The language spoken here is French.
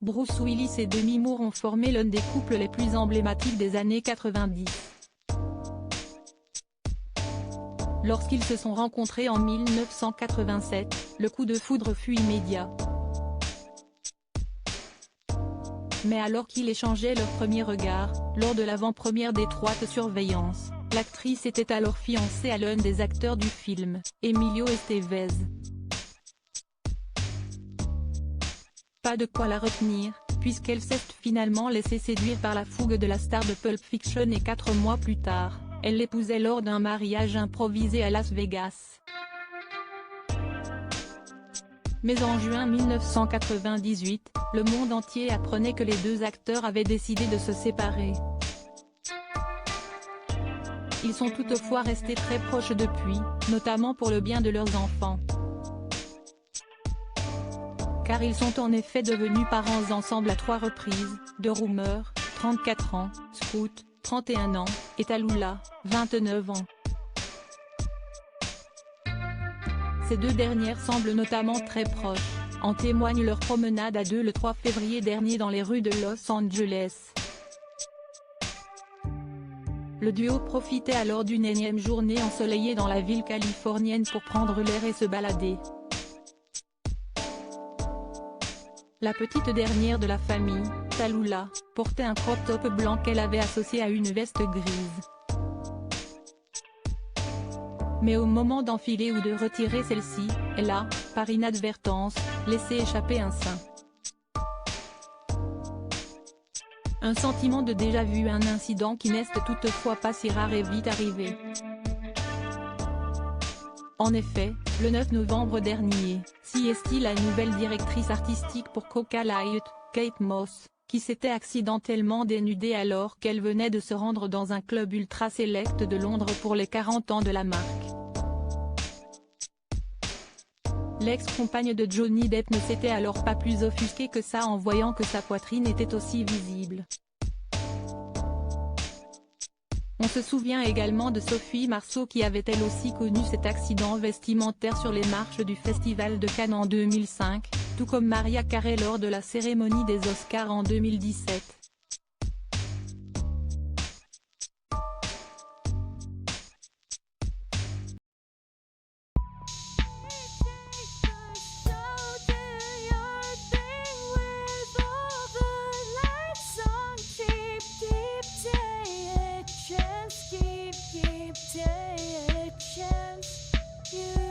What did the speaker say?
Bruce Willis et Demi Moore ont formé l'un des couples les plus emblématiques des années 90. Lorsqu'ils se sont rencontrés en 1987, le coup de foudre fut immédiat. Mais alors qu'ils échangeaient leur premier regard, lors de l'avant-première d'Étroite Surveillance, l'actrice était alors fiancée à l'un des acteurs du film, Emilio Estevez. Pas de quoi la retenir, puisqu'elle s'est finalement laissée séduire par la fougue de la star de Pulp Fiction et 4 mois plus tard, elle l'épousait lors d'un mariage improvisé à Las Vegas. Mais en juin 1998, le monde entier apprenait que les deux acteurs avaient décidé de se séparer. Ils sont toutefois restés très proches depuis, notamment pour le bien de leurs enfants. Car ils sont en effet devenus parents ensemble à 3 reprises, de Rumeur, 34 ans, Scoot, 31 ans, et Tallulah, 29 ans. Ces deux dernières semblent notamment très proches, en témoigne leur promenade à deux le 3 février dernier dans les rues de Los Angeles. Le duo profitait alors d'une énième journée ensoleillée dans la ville californienne pour prendre l'air et se balader. La petite dernière de la famille, Tallulah, portait un crop top blanc qu'elle avait associé à une veste grise. Mais au moment d'enfiler ou de retirer celle-ci, elle a, par inadvertance, laissé échapper un sein. Un sentiment de déjà-vu, un incident qui n'est toutefois pas si rare et vite arrivé. En effet, le 9 novembre dernier, CST la nouvelle directrice artistique pour Coca Light, Kate Moss, qui s'était accidentellement dénudée alors qu'elle venait de se rendre dans un club ultra select de Londres pour les 40 ans de la marque. L'ex-compagne de Johnny Depp ne s'était alors pas plus offusquée que ça en voyant que sa poitrine était aussi visible. On se souvient également de Sophie Marceau qui avait elle aussi connu cet accident vestimentaire sur les marches du Festival de Cannes en 2005, tout comme Mariah Carey lors de la cérémonie des Oscars en 2017. Keep taking a chance. You